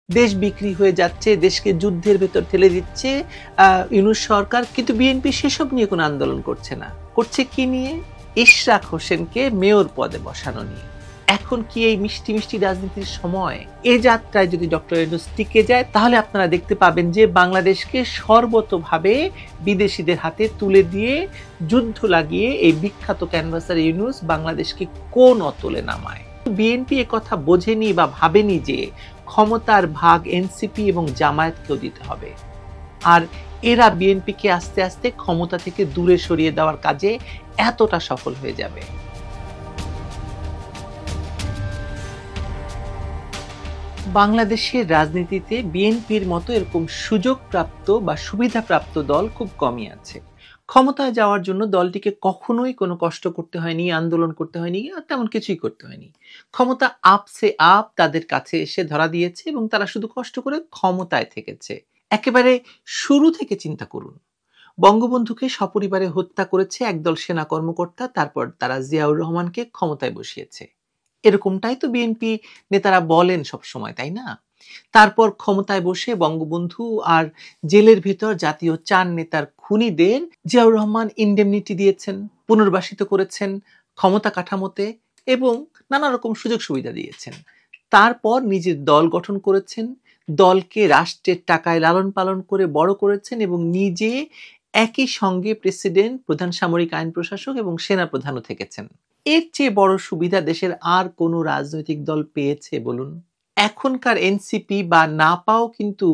দেশ বিক্রি হয়ে যাচ্ছে, দেশকে যুদ্ধের ভেতর ঠেলে দিচ্ছে ইউনূস সরকার, কিন্তু বিএনপি সেসব নিয়ে কোনো আন্দোলন করছে না। করছে কি নিয়ে? ইশরাক হোসেনকে মেয়র পদে বসানো নিয়ে। এখন কি এই মিষ্টি মিষ্টি রাজনীতির সময়? এ যাত্রায় যদি ডক্টর ইউনূস টিকে যায়, তাহলে আপনারা দেখতে পাবেন যে বাংলাদেশকে সর্বতোভাবে বিদেশিদের হাতে তুলে দিয়ে যুদ্ধ লাগিয়ে এই বিখ্যাত ক্যানভাসার ইউনূস বাংলাদেশকে কোন অতলে নামায়। বিএনপি কথা বোঝেনি বা ভাবেনি যে ক্ষমতার ভাগ এনসিপি এবং জামায়াতকেও দিতে হবে, আর এরা বিএনপিকে আস্তে আস্তে ক্ষমতা থেকে দূরে সরিয়ে দেওয়ার কাজে এতটা সফল হয়ে যাবে। বাংলাদেশের রাজনীতিতে বিএনপির মতো এরকম সুযোগপ্রাপ্ত বা সুবিধাপ্রাপ্ত দল খুব কমই আছে। ক্ষমতায় যাওয়ার জন্য দলটিকে কখনোই কোনো কষ্ট করতে হয়নি, আন্দোলন করতে হয়নি, আর তেমন কিছুই করতে হয়নি। ক্ষমতা আপসে আপ তাদের কাছে এসে ধরা দিয়েছে এবং তারা শুধু কষ্ট করে ক্ষমতায় থেকেছে। একেবারে শুরু থেকে চিন্তা করুন, বঙ্গবন্ধুকে সপরিবারে হত্যা করেছে একদল সেনা কর্মকর্তা, তারপর তারা জিয়াউর রহমানকে ক্ষমতায় বসিয়েছে। এরকমটাই তো বিএনপি নেতারা বলেন সব সময়, তাই না? তারপর ক্ষমতায় বসে বঙ্গবন্ধু আর জেলের ভেতর জাতীয় 4 নেতার খুনিদের জিয়াউর রহমান ইনডেমনিটি দিয়েছেন, পুনর্বাসিত করেছেন ক্ষমতা কাঠামোতে এবং নানা রকম সুযোগ সুবিধা দিয়েছেন। তারপর নিজের দল গঠন করেছেন, দলকে রাষ্ট্রের টাকায় লালন পালন করে বড় করেছেন এবং নিজে একই সঙ্গে প্রেসিডেন্ট, প্রধান সামরিক আইন প্রশাসক এবং সেনা প্রধানও থেকেছেন। এর চেয়ে বড় সুবিধা দেশের আর কোনো রাজনৈতিক দল পেয়েছে বলুন? এখনকার এনসিপি বা না পাও কিন্তু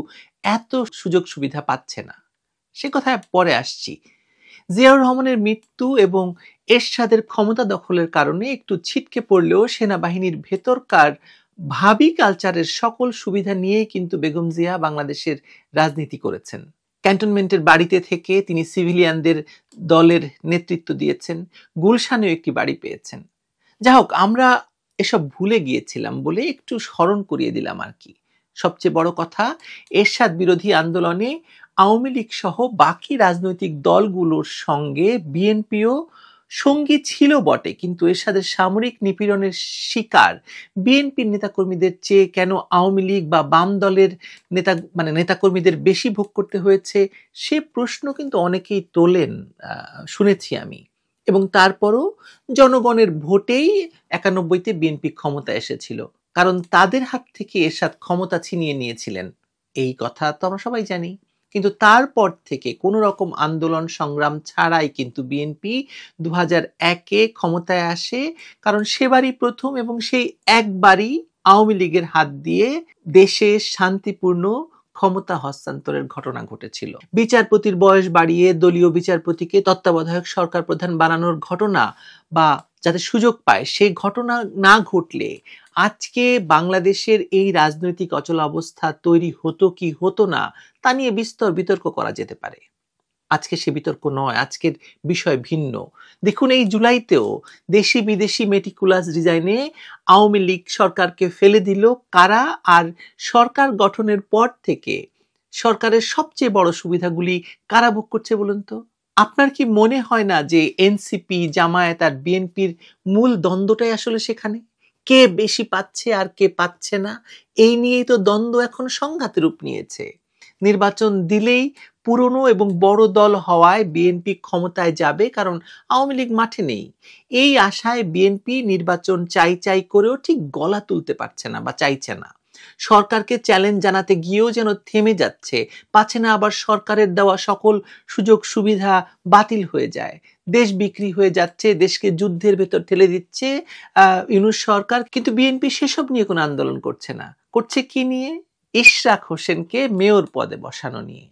এত সুযোগ সুবিধা পাচ্ছে না। সে কথায় পরে আসছি। জিয়াউর রহমানের মৃত্যু এবং এরশাদের ক্ষমতা দখলের কারণে একটু ছিটকে পড়লেও সেনাবাহিনীর ভেতরকার ভাবি কালচারের সকল সুবিধা নিয়েই কিন্তু বেগম জিয়া বাংলাদেশের রাজনীতি করেছেন। ক্যান্টনমেন্টের বাড়িতে থেকে তিনি সিভিলিয়ানদের দলের নেতৃত্ব দিয়েছেন, গুলশানেও একটি বাড়ি পেয়েছেন। যাই হোক, আমরা এসব ভুলে গিয়েছিলাম বলে একটু স্মরণ করিয়ে দিলাম আর কি। সবচেয়ে বড় কথা, এরশাদ বিরোধী আন্দোলনে আওয়ামী লীগ সহ বাকি রাজনৈতিক দলগুলোর সঙ্গে বিএনপিও সঙ্গী ছিল বটে, কিন্তু এরশাদের সামরিক নিপীড়নের শিকার বিএনপির নেতাকর্মীদের চেয়ে কেন আওয়ামী লীগ বা বাম দলের নেতাকর্মীদের বেশি ভোগ করতে হয়েছে, সে প্রশ্ন কিন্তু অনেকেই তোলেন, শুনেছি আমি। এবং তারপরও জনগণের ভোটেই 91-তে বিএনপি ক্ষমতায় এসেছিল, কারণ তাদের হাত থেকে এরশাদ ক্ষমতা ছিনিয়ে নিয়েছিলেন। এই কথা তো আমরা সবাই জানি। কিন্তু তারপর থেকে কোনো রকম আন্দোলন সংগ্রাম ছাড়াই কিন্তু বিএনপি 2001-এ ক্ষমতায় আসে, কারণ সেবারই প্রথম এবং সেই একবারই আওয়ামী লীগের হাত দিয়ে দেশে শান্তিপূর্ণ ক্ষমতা হস্তান্তরের ঘটনা ঘটেছিল। বিচারপতির বয়স বাড়িয়ে দলীয় বিচারপতিকে তত্ত্বাবধায়ক সরকার প্রধান বানানোর ঘটনা বা যাতে সুযোগ পায়, সেই ঘটনা না ঘটলে আজকে বাংলাদেশের এই রাজনৈতিক অচলাবস্থা তৈরি হতো কি হতো না তা নিয়ে বিস্তর বিতর্ক করা যেতে পারে। আজকে সে বিতর্ক নয়, আজকের বিষয় ভিন্ন। দেখুন, এই জুলাইতেও দেশি বিদেশি মেটিকুলাস ডিজাইনে আওয়ামী লীগ সরকারকে ফেলে দিল কারা, আর সরকার গঠনের পর থেকে সরকারের সবচেয়ে বড় সুবিধাগুলি কারা ভোগ করছে বলুন তো? আপনার কি মনে হয় না যে এনসিপি, জামায়াত আর বিএনপির মূল দ্বন্দ্বটাই আসলে সেখানে? কে বেশি পাচ্ছে আর কে পাচ্ছে না, এই নিয়েই তো দ্বন্দ্ব এখন সংঘাতের রূপ নিয়েছে। নির্বাচন দিলেই পুরনো এবং বড় দল হওয়ায় বিএনপি ক্ষমতায় যাবে, কারণ আওয়ামী লীগ মাঠে নেই। এই আশায় বিএনপি নির্বাচন চাই চাই করেও ঠিক গলা তুলতে পারছে না বা চাইছে না। সরকারকে চ্যালেঞ্জ জানাতে গিয়েও যেন থেমে যাচ্ছে, পাচ্ছে না আবার সরকারের দেওয়া সকল সুযোগ সুবিধা বাতিল হয়ে যায়। দেশ বিক্রি হয়ে যাচ্ছে, দেশকে যুদ্ধের ভেতর ঠেলে দিচ্ছে ইউনূস সরকার, কিন্তু বিএনপি সেসব নিয়ে কোনো আন্দোলন করছে না। করছে কি নিয়ে? ইশরাক হোসেনকে মেয়র পদে বসানো নিয়ে।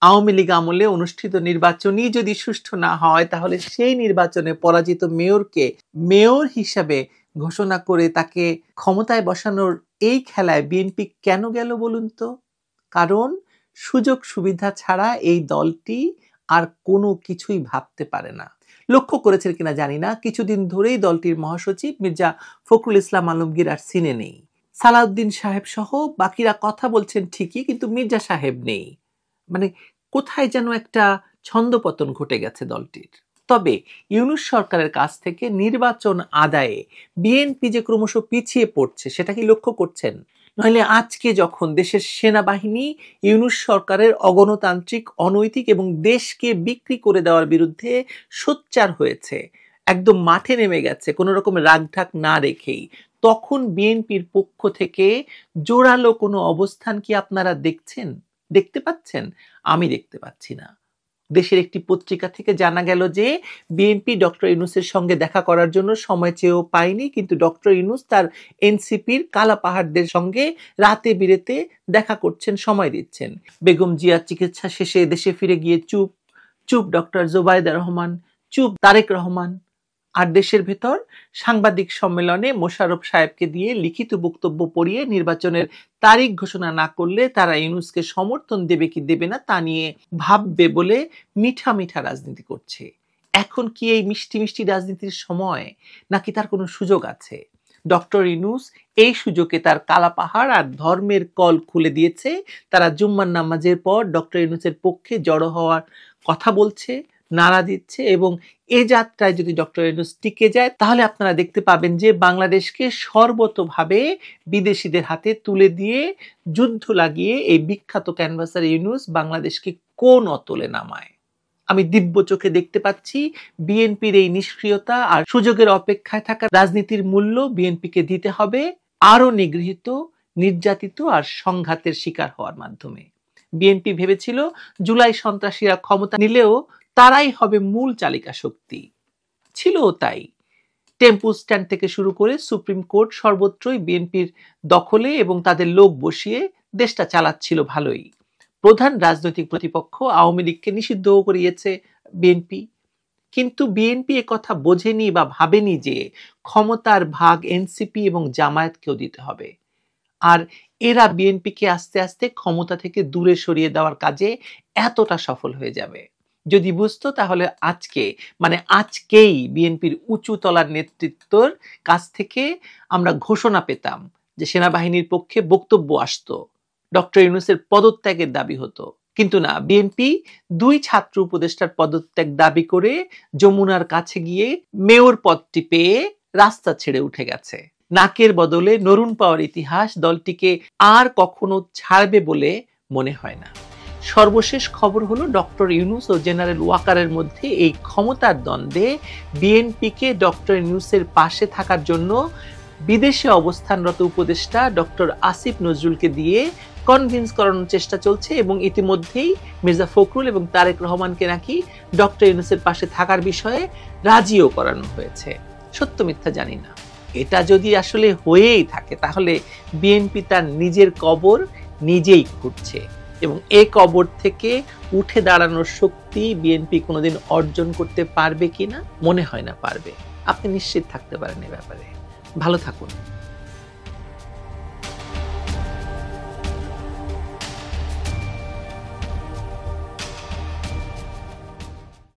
আওয়ামী লীগ আমলে অনুষ্ঠিত নির্বাচনই যদি সুষ্ঠু না হয়, তাহলে সেই নির্বাচনে পরাজিত মেয়রকে মেয়র হিসাবে ঘোষণা করে তাকে ক্ষমতায় বসানোর এই খেলায় বিএনপি কেন গেল বলুন তো? কারণ সুযোগ সুবিধা ছাড়া এই দলটি আর কোনো কিছুই ভাবতে পারে না। লক্ষ্য করেছেন কিনা জানি না, কিছুদিন ধরেই দলটির মহাসচিব মির্জা ফখরুল ইসলাম আলমগীর আর সিনে নেই। সালাউদ্দিন সাহেব সহ বাকিরা কথা বলছেন ঠিকই, কিন্তু মির্জা সাহেব নেই। মানে কোথায় যেন একটা ছন্দপতন ঘটে গেছে দলটির। তবে ইউনূস সরকারের কাছ থেকে নির্বাচন আদায়ে বিএনপি যে ক্রমশ পিছিয়ে পড়ছে, সেটা কি লক্ষ্য করছেন? নইলে আজকে যখন দেশের সেনাবাহিনী ইউনূস সরকারের অগণতান্ত্রিক, অনৈতিক এবং দেশকে বিক্রি করে দেওয়ার বিরুদ্ধে সোচ্চার হয়েছে, একদম মাঠে নেমে গেছে কোনো রকম রাগঢাক না রেখেই, তখন বিএনপির পক্ষ থেকে জোরালো কোনো অবস্থান কি আপনারা দেখতে পাচ্ছেন? আমি দেখতে পাচ্ছি না। দেশের একটি পত্রিকা থেকে জানা গেল যে বিএনপি ডক্টর ইউনূসের সঙ্গে দেখা করার জন্য সময় চেয়েও পায়নি, কিন্তু ডক্টর ইউনূস তার এনসিপির কালাপাহাড়দের সঙ্গে রাতে বিরেতে দেখা করছেন, সময় দিচ্ছেন। বেগম জিয়ার চিকিৎসা শেষে দেশে ফিরে গিয়ে চুপ চুপ ডক্টর জোবায়দা রহমান, চুপ তারেক রহমান। আর দেশের ভেতর সাংবাদিক সম্মেলনে মোশাররফ সাহেবকে দিয়ে লিখিত বক্তব্য পড়িয়ে নির্বাচনের তারিখ ঘোষণা না করলে তারা ইউনূসকে সমর্থন দেবে কি দেবে না তা নিয়ে ভাববে বলে মিঠা মিঠা রাজনীতি করছে। এখন কি এই মিষ্টি মিষ্টি রাজনীতির সময়, নাকি তার কোনো সুযোগ আছে? ডক্টর ইউনূস এই সুযোগে তার কালাপাহাড় আর ধর্মের কল খুলে দিয়েছে। তারা জুম্মার নামাজের পর ডক্টর ইউনূসের পক্ষে জড়ো হওয়ার কথা বলছে, নাড়া দিচ্ছে, এবং এ যাত্রায় যদি ডক্টর ইউনূস টিকে যায় তাহলে আপনারা দেখতে পাবেন যে বাংলাদেশকে সর্বতোভাবে বিদেশিদের হাতে তুলে দিয়ে যুদ্ধ লাগিয়ে এই বিখ্যাত ক্যানভাসার ইউনূস বাংলাদেশকে কোন অতলে নামায়। আমি দিব্য চোখে দেখতে পাচ্ছি বিএনপির এই নিষ্ক্রিয়তা আর সুযোগের অপেক্ষায় থাকা রাজনীতির মূল্য বিএনপিকে দিতে হবে আরো নিগৃহীত, নির্যাতিত আর সংঘাতের শিকার হওয়ার মাধ্যমে। বিএনপি ভেবেছিল জুলাই সন্ত্রাসীরা ক্ষমতা নিলেও তারাই হবে মূল চালিকা শক্তি, ছিলও তাই। টেম্পু স্ট্যান্ড থেকে শুরু করে সুপ্রিম কোর্ট সর্বত্রই বিএনপির দখলে এবং তাদের লোক বসিয়ে দেশটা চালাচ্ছিল ভালোই। প্রধান রাজনৈতিক প্রতিপক্ষ আওয়ামী লীগকে নিষিদ্ধ করিয়েছে বিএনপি, কিন্তু বিএনপি কথা বোঝেনি বা ভাবেনি যে ক্ষমতার ভাগ এনসিপি এবং জামায়াতকেও দিতে হবে। আর এরা বিএনপিকে আস্তে আস্তে ক্ষমতা থেকে দূরে সরিয়ে দেওয়ার কাজে এতটা সফল হয়ে যাবে। যদি বুঝতো তাহলে আজকেই বিএনপির উঁচু তলার নেতৃত্বর কাছ থেকে আমরা ঘোষণা পেতাম যে সেনাবাহিনীর পক্ষে বক্তব্য আসতো, ডক্টর ইউনূসের পদত্যাগের দাবি হতো। কিন্তু না, বিএনপি 2 ছাত্র উপদেষ্টার পদত্যাগ দাবি করে যমুনার কাছে গিয়ে মেয়র পদটি পেয়ে রাস্তা ছেড়ে উঠে গেছে। নাকের বদলে নরুন পাওয়ার ইতিহাস দলটিকে আর কখনো ছাড়বে বলে মনে হয় না। সর্বশেষ খবর হলো ডক্টর ইউনূস ও জেনারেল ওয়াকারের মধ্যে এই ক্ষমতার দ্বন্দ্বে বিএনপিকে ডক্টর ইউনূসের পাশে থাকার জন্য বিদেশে অবস্থানরত উপদেষ্টা ডক্টর আসিফ নজরুলকে দিয়ে কনভিন্স করানোর চেষ্টা চলছে, এবং ইতিমধ্যেই মির্জা ফখরুল এবং তারেক রহমানকে নাকি ডক্টর ইউনূসের পাশে থাকার বিষয়ে রাজিও করানো হয়েছে। সত্য মিথ্যা জানি না। এটা যদি আসলে হয়েই থাকে তাহলে বিএনপি তার নিজের কবর নিজেই খুঁড়ছে, এবং এই কবর থেকে উঠে দাঁড়ানোর শক্তি বিএনপি কোনোদিন অর্জন করতে পারবে কিনা মনে হয় না পারবে। আপনি নিশ্চিত থাকতে পারেন এ ব্যাপারে। ভালো থাকুন।